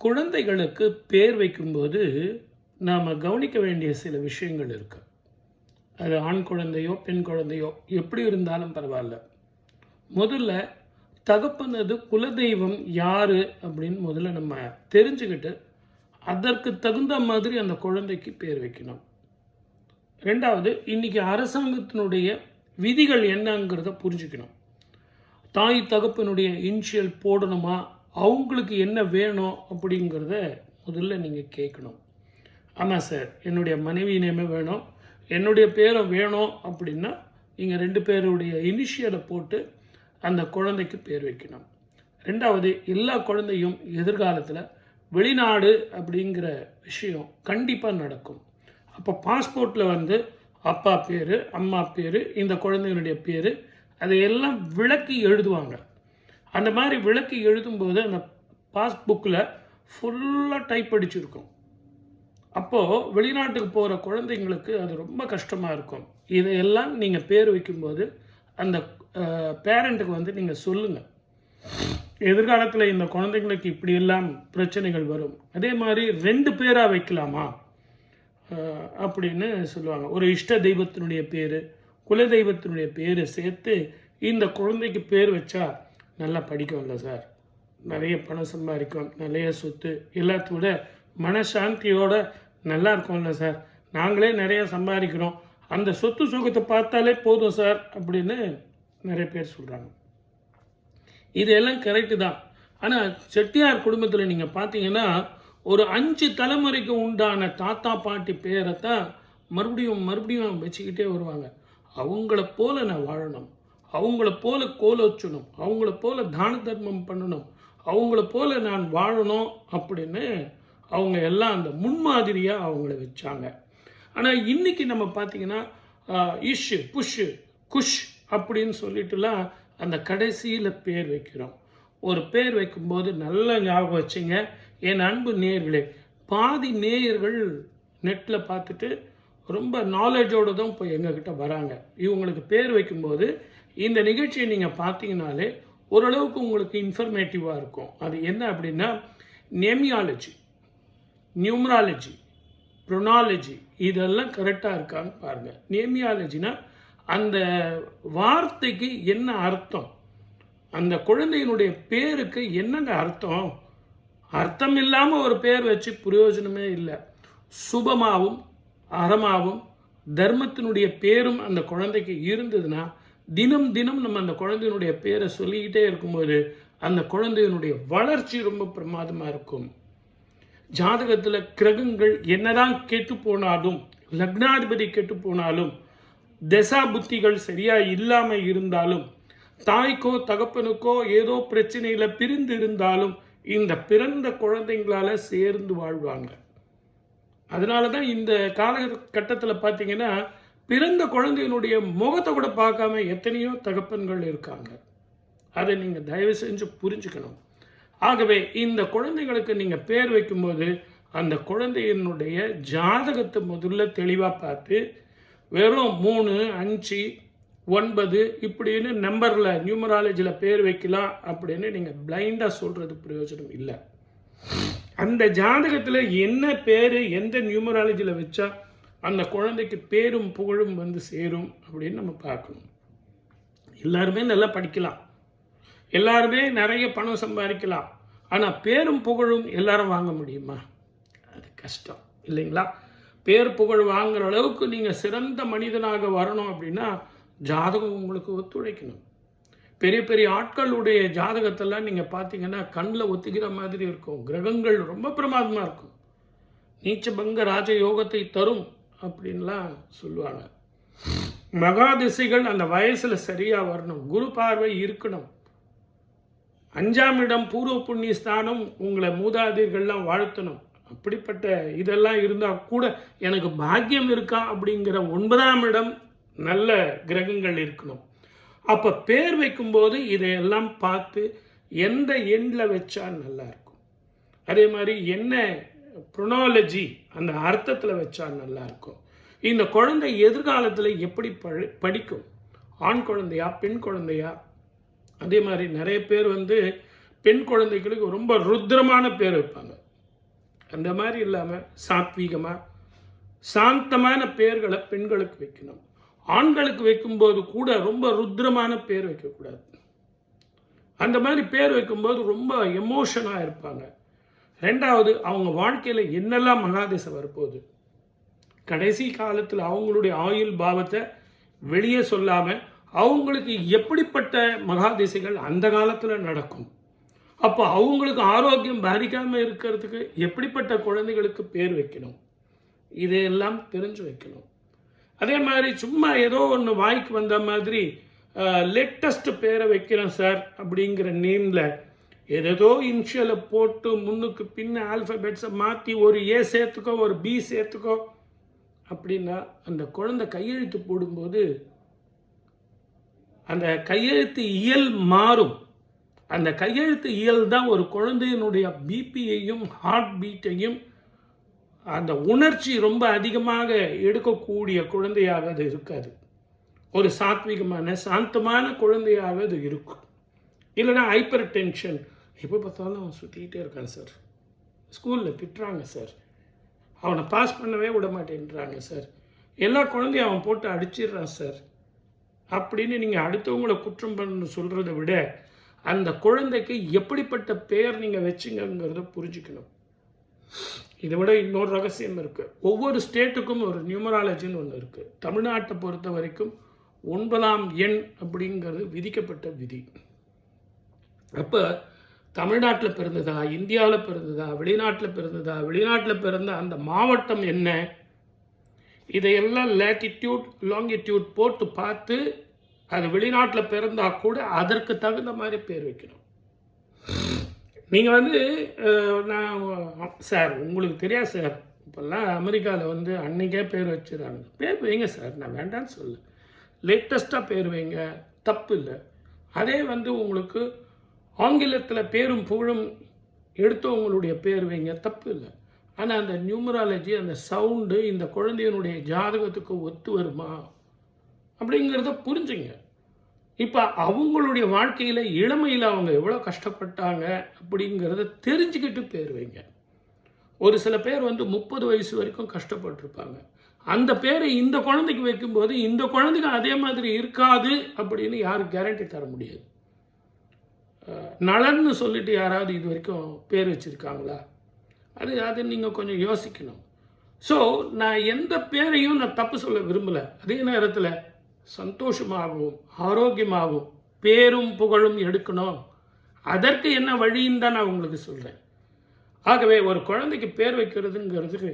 குழந்தைகளுக்கு பேர் வைக்கும்போது நாம் கவனிக்க வேண்டிய சில விஷயங்கள் இருக்குது. அது ஆண் குழந்தையோ பெண் குழந்தையோ எப்படி இருந்தாலும் பரவாயில்ல. முதல்ல தகப்பனது குலதெய்வம் யார் அப்படின்னு முதல்ல நம்ம தெரிஞ்சுக்கிட்டு அதற்கு தகுந்த மாதிரி அந்த குழந்தைக்கு பேர் வைக்கணும். ரெண்டாவது, இன்றைக்கி அரசாங்கத்தினுடைய விதிகள் என்னங்கிறத புரிஞ்சுக்கணும். தாய் தகப்பனுடைய இனிஷியல் போடணுமா, அவங்களுக்கு என்ன வேணும் அப்படிங்கிறத முதல்ல நீங்கள் கேட்கணும். ஆமாம் சார், என்னுடைய மனைவி நேமே வேணும், என்னுடைய பேரை வேணும் அப்படின்னா நீங்கள் 2 பேருடைய இனிஷியலை போட்டு அந்த குழந்தைக்கு பேர் வைக்கணும். ரெண்டாவது, எல்லா குழந்தையும் எதிர்காலத்தில் வெளிநாடு அப்படிங்கிற விஷயம் கண்டிப்பாக நடக்கும். அப்போ பாஸ்போர்ட்டில் அப்பா பேர், அம்மா பேர், இந்த குழந்தைகளுடைய பேர் அதையெல்லாம் விளக்கி எழுதுவாங்க. அந்த மாதிரி விளக்கி எழுதும்போது அந்த பாஸ்புக்கில் ஃபுல்லாக டைப் அடிச்சிருக்கும். அப்போது வெளிநாட்டுக்கு போகிற குழந்தைங்களுக்கு அது ரொம்ப கஷ்டமாக இருக்கும். இதையெல்லாம் நீங்கள் பேர் வைக்கும்போது அந்த பேரண்ட்டுக்கு நீங்கள் சொல்லுங்கள், எதிர்காலத்தில் இந்த குழந்தைங்களுக்கு இப்படியெல்லாம் பிரச்சனைகள் வரும். அதே மாதிரி 2 பேராக வைக்கலாமா அப்படின்னு சொல்லுவாங்க. ஒரு இஷ்ட தெய்வத்தினுடைய பேர், குலதெய்வத்தினுடைய பேர் சேர்த்து இந்த குழந்தைக்கு பேர் வச்சா நல்லா படிக்கும்ல சார், நிறைய பணம் சம்பாதிக்கும், நிறைய சொத்து, எல்லாத்தோட மனசாந்தியோட நல்லா இருக்கும்ல சார், நாங்களே நிறைய சம்பாதிக்கிறோம், அந்த சொத்து சுகத்தை பார்த்தாலே போதும் சார் அப்படின்னு நிறைய பேர் சொல்கிறாங்க. இதெல்லாம் கரெக்டு தான். ஆனால் செட்டியார் குடும்பத்தில் நீங்கள் பார்த்தீங்கன்னா ஒரு 5 தலைமுறைக்கு உண்டான தாத்தா பாட்டி பேரை தான் மறுபடியும் வச்சுக்கிட்டே வருவாங்க. அவங்கள போல நான் வாழணும், அவங்கள போல கோலோச்சணும், அவங்கள போல தான தர்மம் பண்ணணும், அவங்கள போல நான் வாழணும் அப்படின்னு அவங்க எல்லாம் அந்த முன்மாதிரியாக அவங்கள வச்சாங்க. ஆனால் இன்றைக்கி நம்ம பார்த்திங்கன்னா இஷ் புஷ் குஷ் அப்படின்னு சொல்லிட்டுலாம் அந்த கடைசியில் பேர் வைக்கிறோம். ஒரு பேர் வைக்கும்போது நல்ல ஞாபகம் வச்சுங்க என் அன்பு நேயர்களே. பாதி நேயர்கள் நெட்டில் பார்த்துட்டு ரொம்ப நாலேஜோடு தான் இப்போ எங்ககிட்ட வராங்க. இவங்களுக்கு பேர் வைக்கும்போது இந்த நிகழ்ச்சியை நீங்கள் பார்த்தீங்கனாலே ஓரளவுக்கு உங்களுக்கு இன்ஃபர்மேட்டிவாக இருக்கும். அது என்ன அப்படின்னா, நேமியாலஜி, நியூமராலஜி, ப்ரொனாலஜி இதெல்லாம் கரெக்டாக இருக்கான்னு பாருங்கள். நேமியாலஜினா அந்த வார்த்தைக்கு என்ன அர்த்தம், அந்த குழந்தையினுடைய பேருக்கு என்னங்க அர்த்தம், அர்த்தம் இல்லாமல் ஒரு பேர் வச்சு பிரயோஜனமே இல்லை. சுபமாகவும் அறமாகவும் தர்மத்தினுடைய பேரும் அந்த குழந்தைக்கு இருந்ததுன்னா தினம் நம்ம அந்த குழந்தையினுடைய பேரை சொல்லிக்கிட்டே இருக்கும்போது அந்த குழந்தையினுடைய வளர்ச்சி ரொம்ப பிரமாதமாக இருக்கும். ஜாதகத்தில் கிரகங்கள் என்னதான் கெட்டு போனாலும், லக்னாதிபதி கெட்டு போனாலும், தசா புத்திகள் சரியாக இல்லாமல் இருந்தாலும், தாய்க்கோ தகப்பனுக்கோ ஏதோ பிரச்சனையில் பிரிந்து இருந்தாலும் இந்த பிறந்த குழந்தைங்களால சேர்ந்து வாழ்வாங்க. அதனால தான் இந்த காலகட்டத்தில் பார்த்தீங்கன்னா பிறந்த குழந்தையினுடைய முகத்தை கூட பார்க்காம எத்தனையோ தகப்பன்கள் இருக்காங்க. அதை நீங்கள் தயவு செஞ்சு புரிஞ்சுக்கணும். ஆகவே இந்த குழந்தைகளுக்கு நீங்கள் பேர் வைக்கும்போது அந்த குழந்தையினுடைய ஜாதகத்தை முதல்ல தெளிவாக பார்த்து, வெறும் 3, 5, 9 இப்படின்னு நம்பரில் நியூமராலஜியில் பேர் வைக்கலாம் அப்படின்னு நீங்கள் பிளைண்டாக சொல்கிறது பிரயோஜனம் இல்லை. அந்த ஜாதகத்தில் என்ன பேர் எந்த நியூமராலஜியில் வச்சா அந்த குழந்தைக்கு பேரும் புகழும் சேரும் அப்படின்னு நம்ம பார்க்கணும். எல்லாருமே நல்லா படிக்கலாம், எல்லாருமே நிறைய பணம் சம்பாதிக்கலாம், ஆனால் பேரும் புகழும் எல்லாரும் வாங்க முடியுமா? அது கஷ்டம் இல்லைங்களா? பேர் புகழ் வாங்குற அளவுக்கு நீங்கள் சிறந்த மனிதனாக வரணும் அப்படின்னா ஜாதகம் உங்களுக்கு ஒத்துழைக்கணும். பெரிய பெரிய ஆட்களுடைய ஜாதகத்தெல்லாம் நீங்கள் பார்த்தீங்கன்னா கண்ணில் ஒத்துக்கிற மாதிரி இருக்கும். கிரகங்கள் ரொம்ப பிரமாதமாக இருக்கும். நீச்சபங்க ராஜயோகத்தை தரும் அப்படின்லாம் சொல்லுவாங்க. மகாதிசைகள் அந்த வயசில் சரியாக வரணும், குரு பார்வை இருக்கணும், 5ஆம் இடம் பூர்வ புண்ணிய ஸ்தானம் உங்களை மூதாதையர்கள்லாம் வாழ்த்தணும். அப்படிப்பட்ட இதெல்லாம் இருந்தால் கூட எனக்கு பாக்கியம் இருக்கா அப்படிங்கிற 9ஆம் இடம் நல்ல கிரகங்கள் இருக்கணும். அப்போ பேர் வைக்கும்போது இதையெல்லாம் பார்த்து எந்த எண்ணில் வச்சா நல்லா இருக்கும், அதே மாதிரி என்ன ப்ரொனாலஜி அந்த அர்த்தத்தில் வச்சா நல்லா இருக்கும். இந்த குழந்தை எதிர்காலத்தில் எப்படி படிக்கும், ஆண் குழந்தையா பெண் குழந்தையா? அதே மாதிரி நிறைய பேர் பெண் குழந்தைகளுக்கு ரொம்ப ருத்ரமான பேர் வைப்பாங்க. அந்த மாதிரி இல்லாமல் சாத்வீகமாக சாந்தமான பெயர்களை பெண்களுக்கு வைக்கணும். ஆண்களுக்கு வைக்கும்போது கூட ரொம்ப ருத்ரமான பேர் வைக்கக்கூடாது. அந்த மாதிரி பேர் வைக்கும்போது ரொம்ப எமோஷனாக இருப்பாங்க. ரெண்டாவது, அவங்க வாழ்க்கையில் என்னெல்லாம் மகாதிசை வரப்போகுது, கடைசி காலத்தில் அவங்களுடைய ஆயுள் பாவத்தை வெளியே சொல்லாமல் அவங்களுக்கு எப்படிப்பட்ட மகாதிசைகள் அந்த காலத்தில் நடக்கும், அப்போ அவங்களுக்கு ஆரோக்கியம் பாதிக்காமல் இருக்கிறதுக்கு எப்படிப்பட்ட குழந்தைகளுக்கு பேர் வைக்கணும், இதையெல்லாம் தெரிஞ்சு வைக்கணும். அதே மாதிரி சும்மா ஏதோ ஒன்று வாய்க்கு வந்த மாதிரி லேட்டஸ்ட் பேரை வைக்கிறேன் சார் அப்படிங்கிற நேமில் ஏதேதோ இனிஷியலை போட்டு முன்னுக்கு பின்ன ஆல்ஃபபெட்ஸை மாற்றி ஒரு ஏ சேர்த்துக்கோ ஒரு பி சேர்த்துக்கோ அப்படின்னா அந்த குழந்தை கையெழுத்து போடும்போது அந்த கையெழுத்து இயல் மாறும். அந்த கையெழுத்து இயல் தான் ஒரு குழந்தையினுடைய பிபியையும் ஹார்ட் பீட்டையும் அந்த உணர்ச்சி ரொம்ப அதிகமாக எடுக்கக்கூடிய குழந்தையாக அது இருக்காது. ஒரு சாத்விகமான சாந்தமான குழந்தையாக அது இருக்கும். இல்லைனா ஹைப்பர் டென்ஷன், எப்போ பார்த்தாலும் அவன் சுற்றிக்கிட்டே இருக்கான் சார், ஸ்கூலில் திட்டுறாங்க சார், அவனை பாஸ் பண்ணவே விட மாட்டேன்றாங்க சார், எல்லா குழந்தையும் அவன் போட்டு அடிச்சிடுறான் சார் அப்படின்னு நீங்கள் அடுத்தவங்களை குற்றம் பண்ண சொல்கிறத விட அந்த குழந்தைக்கு எப்படிப்பட்ட பெயர் நீங்கள் வச்சிங்கிறத புரிஞ்சுக்கணும். இதை விட இன்னொரு ரகசியம் இருக்குது. ஒவ்வொரு ஸ்டேட்டுக்கும் ஒரு நியூமராலஜின்னு ஒன்று இருக்குது. தமிழ்நாட்டை பொறுத்த வரைக்கும் 9ஆம் எண் அப்படிங்கிறது விதிக்கப்பட்ட விதி. அப்போ தமிழ்நாட்டில் பிறந்ததா, இந்தியாவில் பிறந்ததா, வெளிநாட்டில் பிறந்ததா, வெளிநாட்டில் பிறந்த அந்த மாவட்டம் என்ன, இதையெல்லாம் லேட்டிடியூட் லாங்கிடியூட் போட்டு பார்த்து அது வெளிநாட்டில் பிறந்தால் கூட அதற்கு தகுந்த மாதிரி பேர் வைக்கணும். நீங்கள் நான் சார் உங்களுக்கு தெரியாது சார், இப்போல்லாம் அமெரிக்காவில் அன்னைக்கே பேர் வச்சுருக்காங்க, பேர் வைங்க சார், நான் வேண்டான்னு சொல்ல, லேட்டஸ்ட்டாக பேர் வைங்க, தப்பு இல்லை. அதே உங்களுக்கு ஆங்கிலத்தில் பேரும் புகழும் எடுத்தவங்களுடைய பேர் வைங்க, தப்பு இல்லை. ஆனால் அந்த நியூமராலஜி அந்த சவுண்டு இந்த குழந்தையினுடைய ஜாதகத்துக்கு ஒத்து வருமா அப்படிங்கிறத புரிஞ்சுங்க. இப்போ அவங்களுடைய வாழ்க்கையில் இளமையில் அவங்க எவ்வளோ கஷ்டப்பட்டாங்க அப்படிங்கிறத தெரிஞ்சுக்கிட்டு பேர் வைங்க. ஒரு சில பேர் 30 வயசு வரைக்கும் கஷ்டப்பட்டிருப்பாங்க. அந்த பேரை இந்த குழந்தைக்கு வைக்கும்போது இந்த குழந்தைக்கு அதே மாதிரி இருக்காது அப்படின்னு யாரும் கேரண்டி தர முடியாது. நலன்னு சொல்லிட்டு யாராவது இது வரைக்கும் பேர் வச்சுருக்காங்களா? அது நீங்கள் கொஞ்சம் யோசிக்கணும். ஸோ நான் எந்த பேரையும் நான் தப்பு சொல்ல விரும்பலை. அதே நேரத்தில் சந்தோஷமாகவும் ஆரோக்கியமாகவும் பேரும் புகழும் எடுக்கணும். அதற்கு என்ன வழின்னு தான் நான் உங்களுக்கு சொல்கிறேன். ஆகவே ஒரு குழந்தைக்கு பேர் வைக்கிறதுங்கிறதுக்கு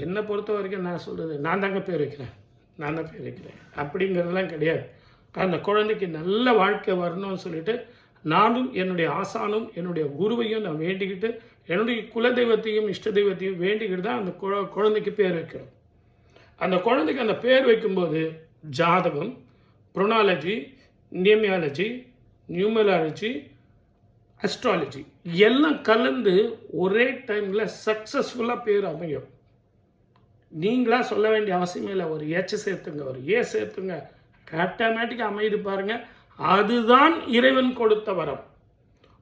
என்னை பொறுத்த வரைக்கும் நான் சொல்கிறது, நான் தாங்க பேர் வைக்கிறேன், நான் தான் பேர் வைக்கிறேன் அப்படிங்கிறதுலாம் கிடையாது. அந்த குழந்தைக்கு நல்ல வாழ்க்கை வரணும்னு சொல்லிட்டு நானும் என்னுடைய ஆசானும் என்னுடைய குருவையும் நான் வேண்டிக்கிட்டு என்னுடைய குலதெய்வத்தையும் இஷ்ட தெய்வத்தையும் வேண்டிக்கிட்டு தான் அந்த குழந்தைக்கு பேர் வைக்கிறோம். அந்த குழந்தைக்கு அந்த பேர் வைக்கும்போது ஜாதகம், ப்ரொனாலஜி, நியமியாலஜி, நியூமராலஜி, அஸ்ட்ராலஜி எல்லாம் கலந்து ஒரே டைமில் சக்ஸஸ்ஃபுல்லாக பேர் அமையும். நீங்களாக சொல்ல வேண்டிய அவசியமே இல்லை. ஒரு ஏச் சேர்த்துங்க, ஒரு ஏ சேர்த்துங்க, ஆட்டோமேட்டிக்காக அமைது பாருங்கள். அதுதான் இறைவன் கொடுத்த வரம்.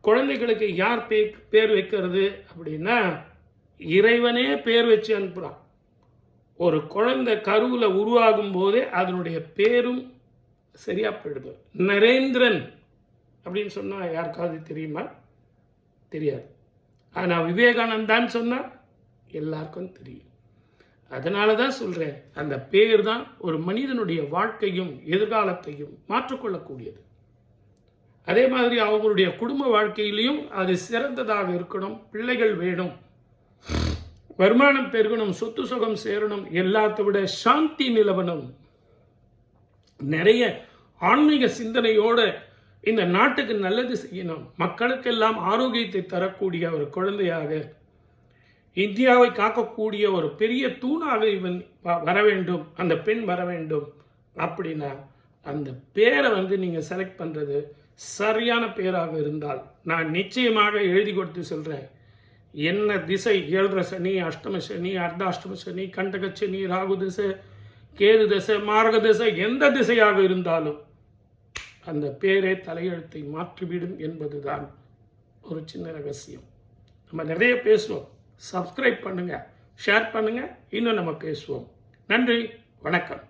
குழந்தைகளுக்கு யார் பேர் வைக்கிறது அப்படின்னா இறைவனே பேர் வச்சு அனுப்புகிறான். ஒரு குழந்தை கருவில் உருவாகும் போதே அதனுடைய பேரும் சரியாக போயிடுது. நரேந்திரன் அப்படின்னு சொன்னால் யாருக்காவது தெரியுமா? தெரியாது. ஆனால் விவேகானந்தான்னு சொன்னால் எல்லாருக்கும் தெரியும். அதனால தான் சொல்கிறேன், அந்த பேர் தான் ஒரு மனிதனுடைய வாழ்க்கையும் எதிர்காலத்தையும் மாற்றிக்கொள்ளக்கூடியது. அதே மாதிரி அவங்களுடைய குடும்ப வாழ்க்கையிலையும் அது சிறந்ததாக இருக்கணும். பிள்ளைகள் வேணும், வருமானம் பெருகணும், சொத்து சுகம் சேரணும், எல்லாத்தை விட சாந்தி நிலவணும், நிறைய ஆன்மீக சிந்தனையோட இந்த நாட்டுக்கு நல்லது செய்யணும், மக்களுக்கெல்லாம் ஆரோக்கியத்தை தரக்கூடிய ஒரு குழந்தையாக இந்தியாவை காக்கக்கூடிய ஒரு பெரிய தூணாக இவன் வர வேண்டும், அந்த பெண் வர வேண்டும். அப்படின்னா அந்த பேரை நீங்கள் செலக்ட் பண்ணுறது சரியான பேராக இருந்தால் நான் நிச்சயமாக எழுதி கொடுத்து சொல்கிறேன். என்ன திசை, 7 சனி, அஷ்டம சனி, அர்த்தாஷ்டம சனி, கண்டக சனி, ராகு திசை, கேது திசை, மார்க திசை, எந்த திசையாக இருந்தாலும் அந்த பேரே தலையெழுத்தை மாற்றிவிடும் என்பதுதான் ஒரு சின்ன ரகசியம். நம்ம நிறைய பேசுவோம், சப்ஸ்கிரைப் பண்ணுங்கள், ஷேர் பண்ணுங்கள். இன்னும் நம்ம பேசுவோம். நன்றி, வணக்கம்.